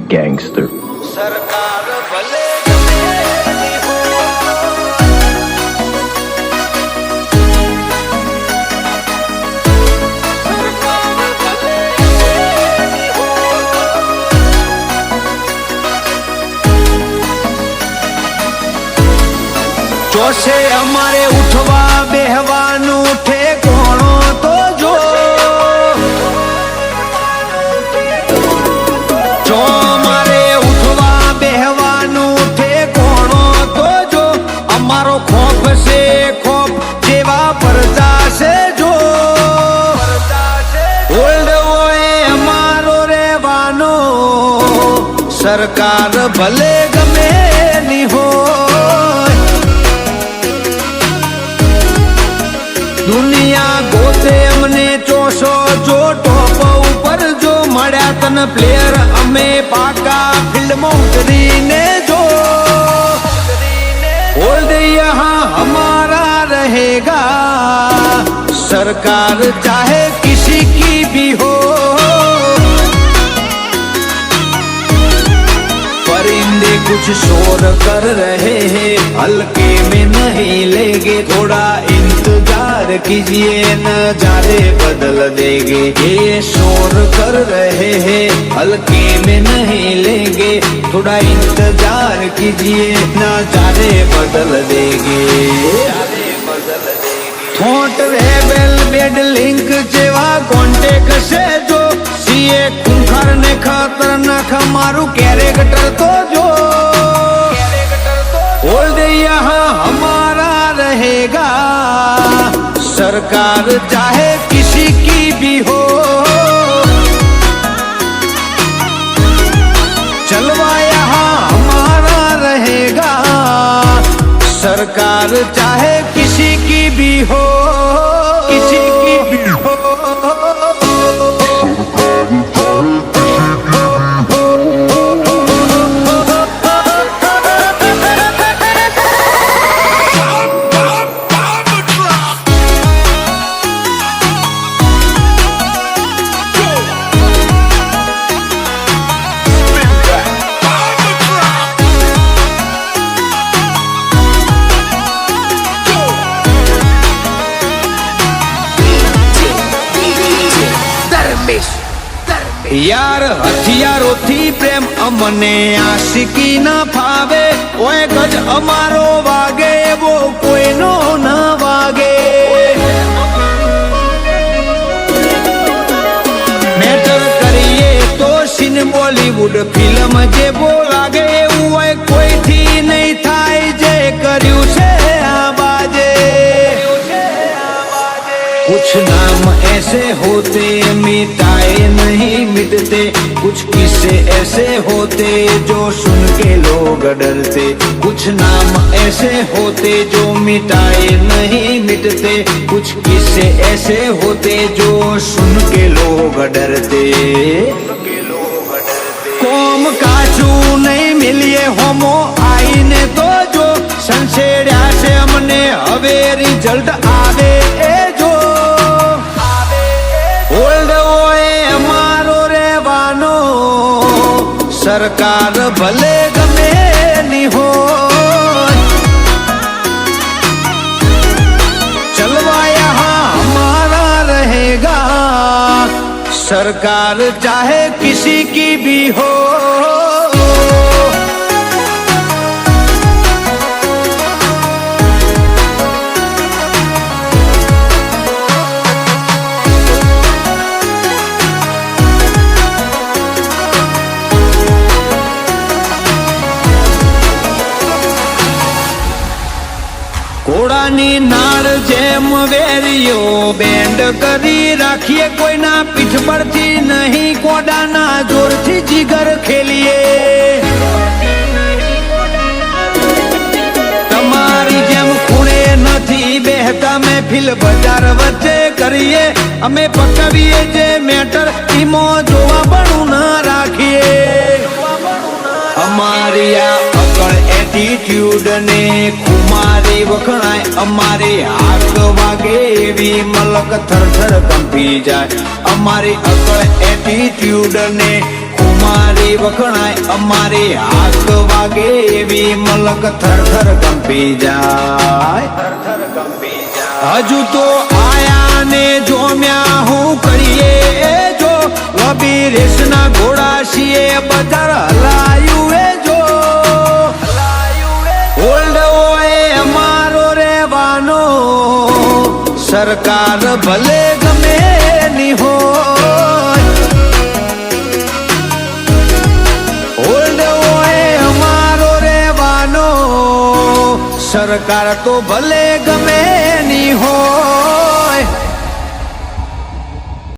gangster. સરકાર ભલે જોશે અમારે ઉઠવા બેહવાનું ઠેકોણો તો જો અમારે ઉઠવા બેહવાનું ઠેકોણો તો જો અમારો ખોફ છે ખોફ જેવા પડતા છે જો ઓલ્ડ હોય અમારો રહેવાનો સરકાર ભલે ગમે ની હોય દુનિયા ગોતે અમને ચોસો જો ટોપ ઉપર જો મળ્યા તને પ્લેયર અમે પાકા ફિલ્ડમાં ઉતરીને જો ઓલ્ડ યહાં हमारा रहेगा सरकार चाहे किसी की भी हो परिंदे कुछ शोर कर रहे हैं हल्के में नहीं लेंगे थोड़ा इंतजार कीजिए नजारे बदल देंगे ये शोर कर रहे हैं हल्के में नहीं लेंगे थोड़ा इंतजार कीजिए नजारे बदल देंगे थोट रेबेल बेड लिंक जेवा कॉन्टेक्ट से जो सीए खूंखार ने खतरनाक मारू कैरेक्टर तो जो ओल्ड यहाँ हमारा रहेगा सरकार चाहे किसी की भी हो चलवा यहाँ हमारा रहेगा सरकार चाहे किसी की भी हो किसी की भी हो यार हथियारों थी प्रेम अमने आशिकी न फावे ओए गज अमारो वागे वो कोई नो न वागे मैटर करिए तो सीन बॉलीवुड फिल्म जे बोलागे ओए कोई थी नहीं थाय जे कर्यु से आबाजे कुछ नाम ऐसे होते मिटाए नहीं मिटते कुछ किस्से ऐसे होते जो सुन के लोग डरते कुछ नाम ऐसे होते जो मिटाए नहीं मिटते कुछ किस्से ऐसे होते जो सुन के लोग डरते कोम काचू नहीं मिलिए होमो आईने तो जो संसेड्या से हमने हवे रिजल्ट आवे ए जो ओल्ड ओए हमारो रहवानो सरकार भले गमे नी हो चलवा यहाँ हमारा रहेगा सरकार चाहे किसी की भी हो घोड़ानी नाड़ जेम वेरियो बेंड करी राखिए कोई ना पीठ पर थी नहीं कोडाना जोर थी जिगर खेलिए तमारी जेम खूणे नथी बेहता में फिल बाजार वच्चे करिए अमे पकवीए जे मैटर इमो जोवा बनू न राखिए हमारी आ अकड़ एटीट्यूड ने खुमारी वखणाय अमारी हाथ वागे एवी मलक थर थर कंपी जाए अमारी अकड़ एटीट्यूड ने खुमारी અમારી વખણાય અમારી હાક વાગે એવી મલક થરથર કંપી જાય. હજુ તો આયા ને જોમ્યા હું કરીએ જો લબી રેસના ઘોડા છીએ બજાર હલાયું એ જો ઓલ્ડ હોય અમારો રેવાનો સરકાર ભલે ગમે ની હોય ઓલ્ડ હોય અમારો રેવાનો સરકાર તો ભલે ગમે ની હોય.